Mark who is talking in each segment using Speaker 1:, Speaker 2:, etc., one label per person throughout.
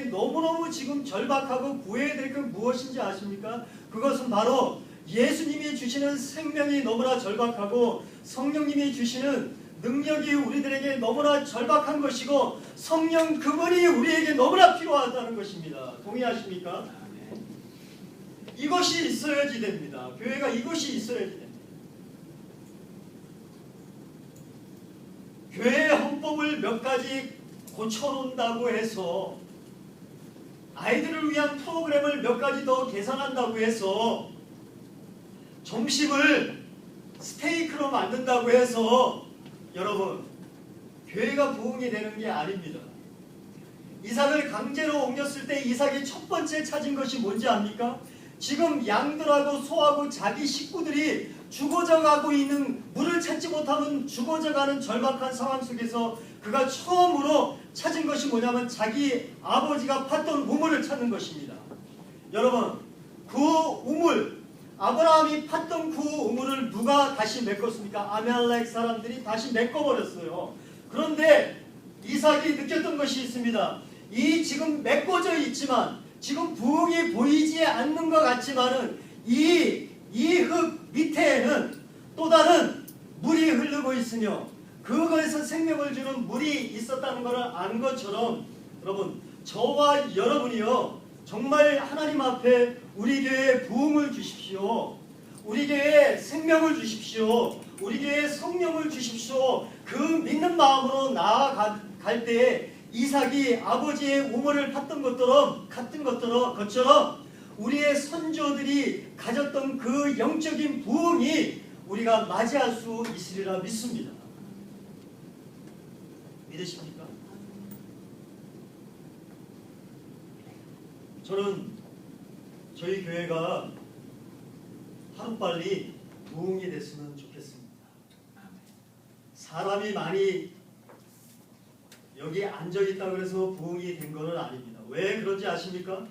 Speaker 1: 너무너무 지금 절박하고 구해야 될 건 무엇인지 아십니까? 그것은 바로 예수님이 주시는 생명이 너무나 절박하고 성령님이 주시는 능력이 우리들에게 너무나 절박한 것이고 성령 그분이 우리에게 너무나 필요하다는 것입니다. 동의하십니까? 이것이 있어야지 됩니다. 교회가 이것이 있어야지 됩니다. 교회의 헌법을 몇 가지 고쳐놓는다고 해서 아이들을 위한 프로그램을 몇 가지 더 개선한다고 해서 점심을 스테이크로 만든다고 해서 여러분 교회가 부흥이 되는 게 아닙니다. 이삭을 강제로 옮겼을 때 이삭이 첫 번째 찾은 것이 뭔지 압니까? 지금 양들하고 소하고 자기 식구들이 죽어져가고 있는, 물을 찾지 못하면 죽어져가는 절박한 상황 속에서 그가 처음으로 찾은 것이 뭐냐면 자기 아버지가 팠던 우물을 찾는 것입니다. 여러분 그 우물, 아브라함이 팠던 그 우물을 누가 다시 메꿨습니까? 아멜렉 사람들이 다시 메꿔버렸어요. 그런데 이삭이 느꼈던 것이 있습니다. 이 지금 메꿔져 있지만 지금 부흥이 보이지 않는 것 같지만은 이 흙 밑에는 또 다른 물이 흐르고 있으며 그거에서 생명을 주는 물이 있었다는 것을 안 것처럼 여러분 저와 여러분이요 정말 하나님 앞에 우리 교회에 부흥을 주십시오. 우리 교회에 생명을 주십시오. 우리 교회에 성령을 주십시오. 그 믿는 마음으로 나아갈 때에 이삭이 아버지의 우물을 팠던 것처럼 우리의 선조들이 가졌던 그 영적인 부흥이 우리가 맞이할 수 있으리라 믿습니다. 믿으십니까? 저는 저희 교회가 하루빨리 부흥이 됐으면 좋겠습니다. 사람이 많이 여기 앉아있다고 해서 부흥이 된 것은 아닙니다. 왜 그런지 아십니까?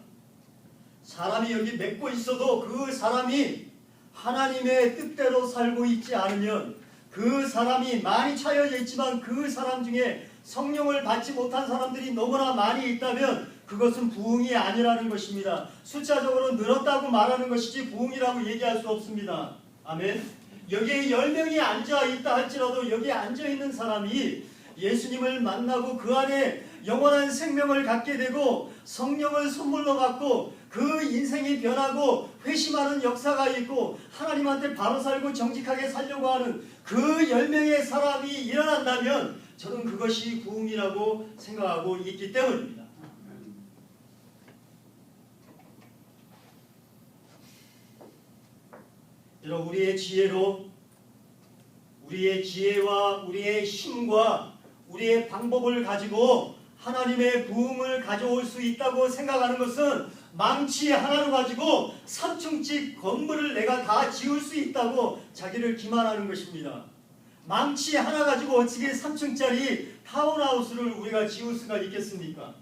Speaker 1: 사람이 여기 맺고 있어도 그 사람이 하나님의 뜻대로 살고 있지 않으면 그 사람이 많이 차여져 있지만 그 사람 중에 성령을 받지 못한 사람들이 너무나 많이 있다면 그것은 부흥이 아니라는 것입니다. 숫자적으로 늘었다고 말하는 것이지 부흥이라고 얘기할 수 없습니다. 아멘. 여기에 10명이 앉아있다 할지라도 여기에 앉아있는 사람이 예수님을 만나고 그 안에 영원한 생명을 갖게 되고 성령을 선물로 받고 그 인생이 변하고 회심하는 역사가 있고 하나님한테 바로 살고 정직하게 살려고 하는 그 10명의 사람이 일어난다면 저는 그것이 부흥이라고 생각하고 있기 때문입니다. 여러분 우리의 지혜로 우리의 지혜와 우리의 힘과 우리의 방법을 가지고 하나님의 부흥을 가져올 수 있다고 생각하는 것은 망치 하나로 가지고 3층씩 건물을 내가 다 지을 수 있다고 자기를 기만하는 것입니다. 망치 하나 가지고 어떻게 3층짜리 타운하우스를 우리가 지을 수가 있겠습니까?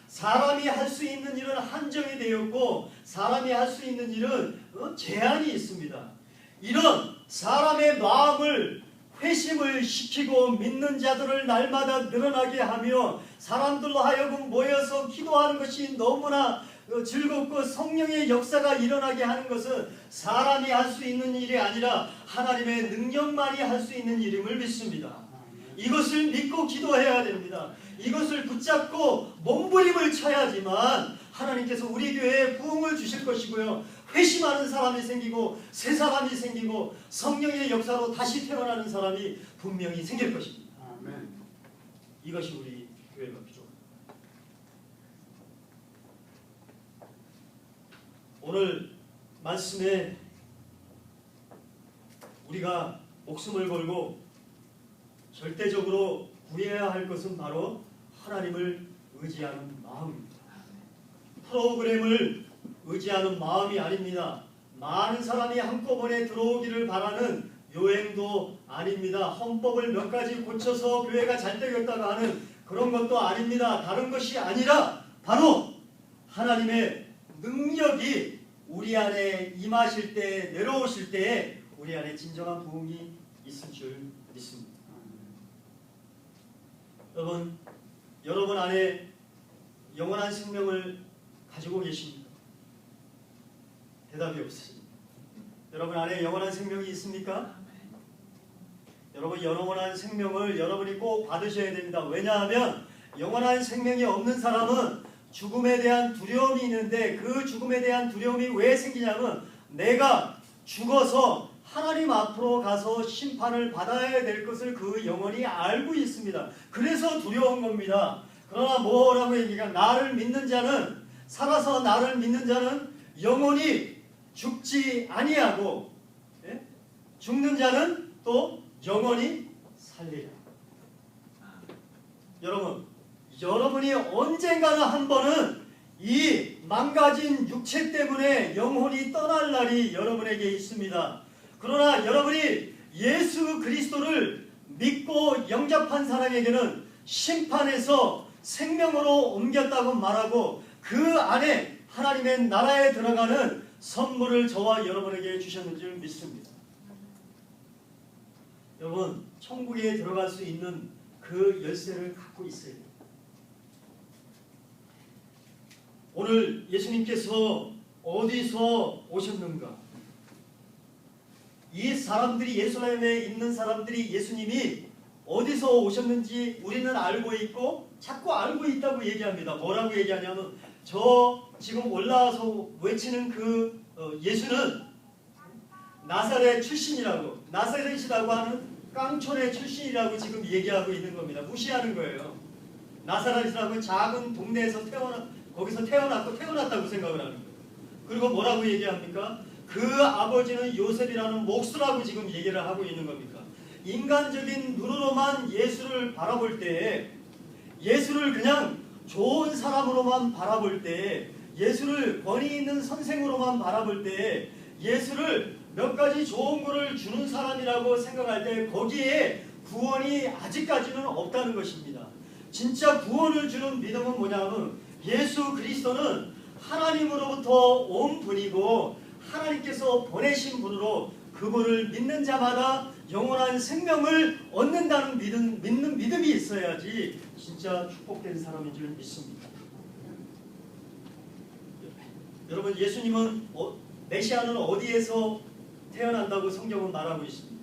Speaker 1: 사람이 할 수 있는 일은 한정이 되었고 사람이 할 수 있는 일은 제한이 있습니다. 이런 사람의 마음을 회심을 시키고 믿는 자들을 날마다 늘어나게 하며 사람들로 하여금 모여서 기도하는 것이 너무나 즐겁고 성령의 역사가 일어나게 하는 것은 사람이 할 수 있는 일이 아니라 하나님의 능력만이 할 수 있는 일임을 믿습니다. 이것을 믿고 기도해야 됩니다. 이것을 붙잡고 몸부림을 쳐야지만 하나님께서 우리 교회에 부흥을 주실 것이고요. 회심하는 사람이 생기고 새 사람이 생기고 성령의 역사로 다시 태어나는 사람이 분명히 생길 것입니다. 아멘. 이것이 우리 교회가 필요합니다. 오늘 말씀에 우리가 목숨을 걸고 절대적으로 구해야 할 것은 바로 하나님을 의지하는 마음입니다. 프로그램을 의지하는 마음이 아닙니다. 많은 사람이 한꺼번에 들어오기를 바라는 요행도 아닙니다. 헌법을 몇 가지 고쳐서 교회가 잘 되겠다고 하는 그런 것도 아닙니다. 다른 것이 아니라 바로 하나님의 능력이 우리 안에 임하실 때, 내려오실 때에 우리 안에 진정한 부흥이 있을 줄 믿습니다. 여러분 안에 영원한 생명을 가지고 계십니까? 대답이 없으십니다. 여러분 안에 영원한 생명이 있습니까? 여러분 영원한 생명을 여러분이 꼭 받으셔야 됩니다. 왜냐하면 영원한 생명이 없는 사람은 죽음에 대한 두려움이 있는데 그 죽음에 대한 두려움이 왜 생기냐면 내가 죽어서 하나님 앞으로 가서 심판을 받아야 될 것을 그 영혼이 알고 있습니다. 그래서 두려운 겁니다. 그러나 뭐라고 얘기가 나를 믿는 자는 살아서 나를 믿는 자는 영원히 죽지 아니하고 죽는 자는 또 영원히 살리라. 여러분이 언젠가는 한 번은 이 망가진 육체 때문에 영혼이 떠날 날이 여러분에게 있습니다. 그러나 여러분이 예수 그리스도를 믿고 영접한 사람에게는 심판에서 생명으로 옮겼다고 말하고 그 안에 하나님의 나라에 들어가는 선물을 저와 여러분에게 주셨는 줄 믿습니다. 여러분 천국에 들어갈 수 있는 그 열쇠를 갖고 있어야 돼요. 오늘 예수님께서 어디서 오셨는가? 이 사람들이 예루살렘에 있는 사람들이 예수님이 어디서 오셨는지 우리는 알고 있고 자꾸 알고 있다고 얘기합니다. 뭐라고 얘기하냐면 저 지금 올라와서 외치는 그 예수는 나사렛 출신이라고 나사렛이라고 하는 깡촌의 출신이라고 지금 얘기하고 있는 겁니다. 무시하는 거예요. 나사렛이라고 작은 동네에서 거기서 태어났다고 생각을 하는 거예요. 그리고 뭐라고 얘기합니까? 그 아버지는 요셉이라는 목수라고 지금 얘기를 하고 있는 겁니까? 인간적인 눈으로만 예수를 바라볼 때, 예수를 그냥 좋은 사람으로만 바라볼 때, 예수를 권위 있는 선생으로만 바라볼 때, 예수를 몇 가지 좋은 거를 주는 사람이라고 생각할 때 거기에 구원이 아직까지는 없다는 것입니다. 진짜 구원을 주는 믿음은 뭐냐면 예수 그리스도는 하나님으로부터 온 분이고 하나님께서 보내신 분으로 그분을 믿는 자마다 영원한 생명을 얻는다는 믿는 믿음이 있어야지 진짜 축복된 사람인 줄 믿습니다. 여러분 예수님은 메시아는 어디에서 태어난다고 성경은 말하고 있습니다.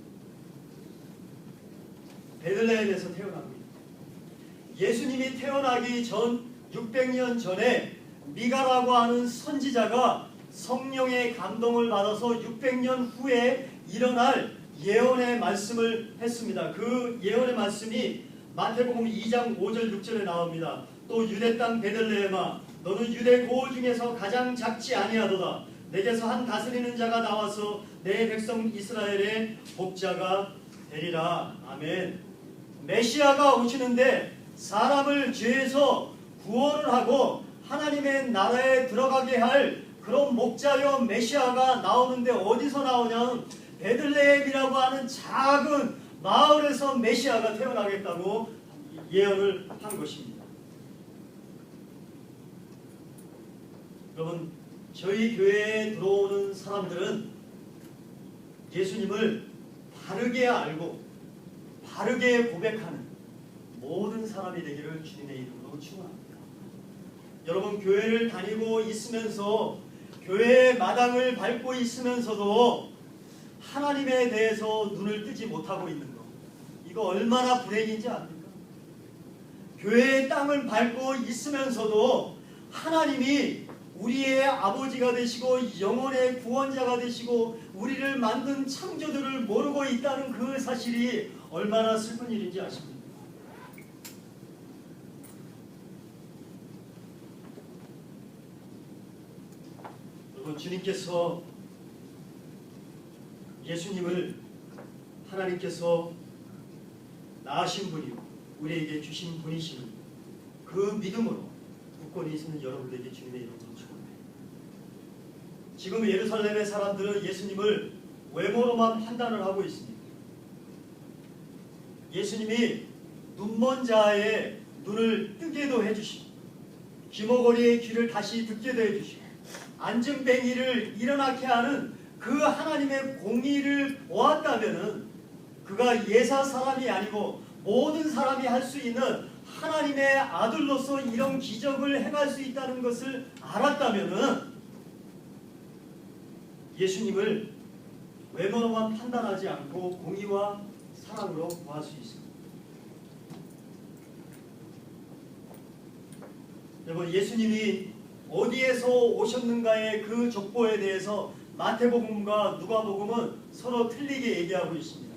Speaker 1: 베들레헴에서 태어나고 있습니다. 예수님이 태어나기 전 600년 전에 미가라고 하는 선지자가 성령의 감동을 받아서 600년 후에 일어날 예언의 말씀을 했습니다. 그 예언의 말씀이 마태복음 2장 5절 6절에 나옵니다. 또 유대 땅 베들레헴아 너는 유대 고을 중에서 가장 작지 아니하도다. 내게서 한 다스리는 자가 나와서 내 백성 이스라엘의 복자가 되리라. 아멘. 메시아가 오시는데 사람을 죄에서 구원을 하고 하나님의 나라에 들어가게 할 그런 목자여 메시아가 나오는데 어디서 나오냐면 베들레헴이라고 하는 작은 마을에서 메시아가 태어나겠다고 예언을 한 것입니다. 여러분 저희 교회에 들어오는 사람들은 예수님을 바르게 알고 바르게 고백하는 모든 사람이 되기를 주님의 이름으로 축원합니다. 여러분 교회를 다니고 있으면서 교회의 마당을 밟고 있으면서도 하나님에 대해서 눈을 뜨지 못하고 있는 것, 이거 얼마나 불행인지 압니까? 교회의 땅을 밟고 있으면서도 하나님이 우리의 아버지가 되시고 영혼의 구원자가 되시고 우리를 만든 창조들을 모르고 있다는 그 사실이 얼마나 슬픈 일인지 아십니까? 여러분 주님께서 예수님을 하나님께서 낳으신 분이고 우리에게 주신 분이시니 그 믿음으로 굳건히 있는 여러분들에게 주님의 이름으로 축원합니다. 지금 예루살렘의 사람들은 예수님을 외모로만 판단을 하고 있습니다. 예수님이 눈먼 자의 눈을 뜨게도 해주시고 귀머거리의 귀를 다시 듣게도 해주시고 앉은 뱅이를 일어나게 하는 그 하나님의 공의를 보았다면은 그가 예사 사람이 아니고 모든 사람이 할 수 있는 하나님의 아들로서 이런 기적을 행할 수 있다는 것을 알았다면은 예수님을 외모로만 판단하지 않고 공의와 사랑으로 구할 수 있습니다. 여러분, 예수님이 어디에서 오셨는가의 그 족보에 대해서 마태복음과 누가복음은 서로 틀리게 얘기하고 있습니다.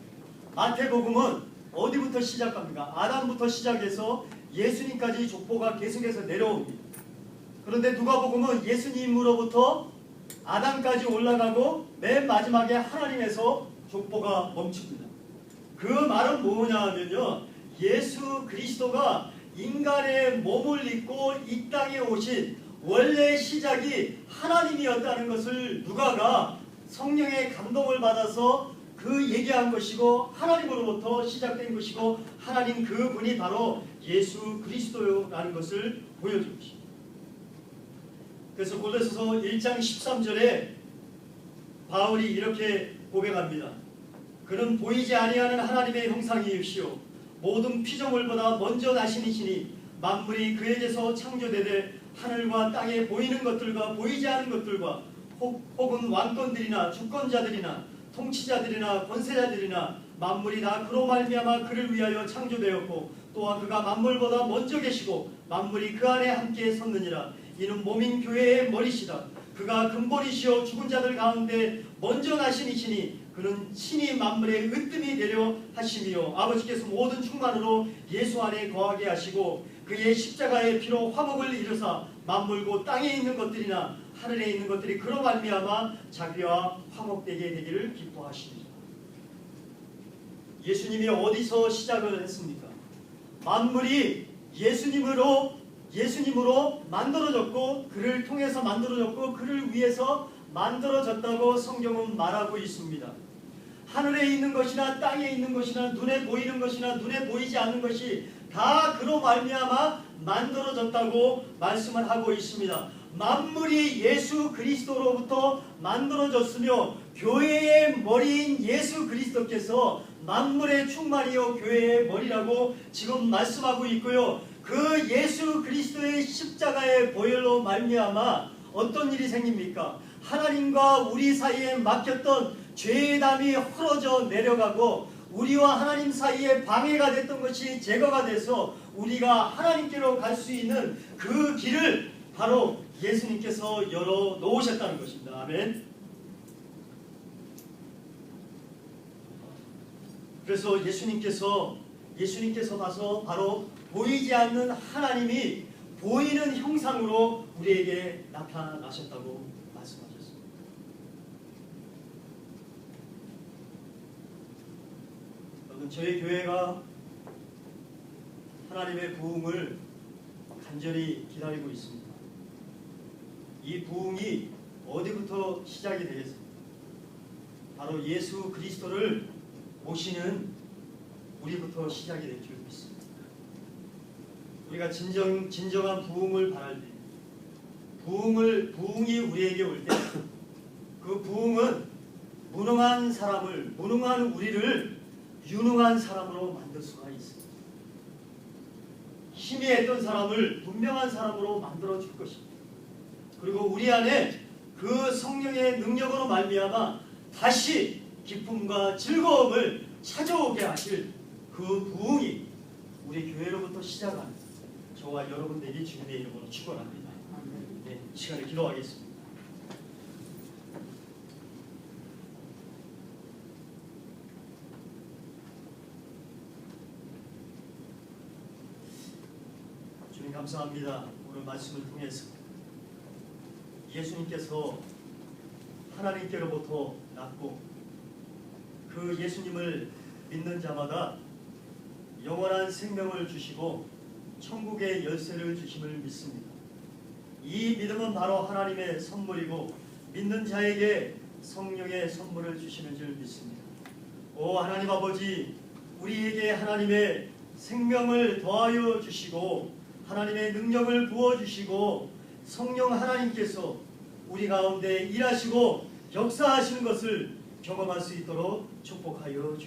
Speaker 1: 마태복음은 어디부터 시작합니까? 아담부터 시작해서 예수님까지 족보가 계속해서 내려옵니다. 그런데 누가복음은 예수님으로부터 아담까지 올라가고 맨 마지막에 하나님에서 족보가 멈춥니다. 그 말은 뭐냐 하면요, 예수 그리스도가 인간의 몸을 입고 이 땅에 오신 원래 시작이 하나님이었다는 것을 누가가 성령의 감동을 받아서 그 얘기한 것이고, 하나님으로부터 시작된 것이고, 하나님 그분이 바로 예수 그리스도라는 것을 보여준 것입니다. 그래서 골로새서 1장 13절에 바울이 이렇게 고백합니다. 그는 보이지 아니하는 하나님의 형상이시오 모든 피조물보다 먼저 나시니시니 만물이 그에게서 창조되되 하늘과 땅에 보이는 것들과 보이지 않는 것들과 혹은 왕권들이나 주권자들이나 통치자들이나 권세자들이나 만물이 다 그로 말미암아 그를 위하여 창조되었고 또한 그가 만물보다 먼저 계시고 만물이 그 안에 함께 섰느니라. 이는 몸인 교회의 머리시다. 그가 근본이시여 죽은 자들 가운데 먼저 나시니시니 그는 친히 만물의 으뜸이 되려 하심이요 아버지께서 모든 충만으로 예수 안에 거하게 하시고 그의 십자가의 피로 화목을 이루사 만물 곧 땅에 있는 것들이나 하늘에 있는 것들이 그로 말미암아 자기와 화목되게 되기를 기뻐하십니다. 예수님이 어디서 시작을 했습니까? 만물이 예수님으로 만들어졌고 그를 통해서 만들어졌고 그를 위해서 만들어졌다고 성경은 말하고 있습니다. 하늘에 있는 것이나 땅에 있는 것이나 눈에 보이는 것이나 눈에 보이지 않는 것이 다 그로 말미암아 만들어졌다고 말씀을 하고 있습니다. 만물이 예수 그리스도로부터 만들어졌으며 교회의 머리인 예수 그리스도께서 만물의 충만이요 교회의 머리라고 지금 말씀하고 있고요. 그 예수 그리스도의 십자가의 보혈로 말미암아 어떤 일이 생깁니까? 하나님과 우리 사이에 막혔던 죄의 담이 헐어져 내려가고 우리와 하나님 사이에 방해가 됐던 것이 제거가 돼서 우리가 하나님께로 갈 수 있는 그 길을 바로 예수님께서 열어 놓으셨다는 것입니다. 아멘. 그래서 예수님께서 봐서 바로 보이지 않는 하나님이 보이는 형상으로 우리에게 나타나셨다고 말씀하셨습니다. 여러분, 저희 교회가 하나님의 부흥을 간절히 기다리고 있습니다. 이 부흥이 어디부터 시작이 되겠습니까? 바로 예수 그리스도를 모시는 우리부터 시작이 될 줄 믿습니다. 우리가 진정한 부흥을 바랄 때, 부흥이 우리에게 올 때, 그 부흥은 무능한 우리를 유능한 사람으로 만들 수가 있습니다. 희미했던 사람을 분명한 사람으로 만들어 줄 것입니다. 그리고 우리 안에 그 성령의 능력으로 말미암아 다시 기쁨과 즐거움을 찾아오게 하실 그 부흥이 우리 교회로부터 시작하는 저와 여러분 되기 주님의 이름으로 축원합니다. 네, 시간을 기도하겠습니다. 주님 감사합니다. 오늘 말씀을 통해서 예수님께서 하나님께로부터 났고 그 예수님을 믿는 자마다 영원한 생명을 주시고 천국의 열쇠를 주심을 믿습니다. 이 믿음은 바로 하나님의 선물이고 믿는 자에게 성령의 선물을 주시는 줄 믿습니다. 오 하나님 아버지, 우리에게 하나님의 생명을 더하여 주시고 하나님의 능력을 부어주시고 성령 하나님께서 우리 가운데 일하시고 역사하시는 것을 경험할 수 있도록 축복하여 주시옵소서.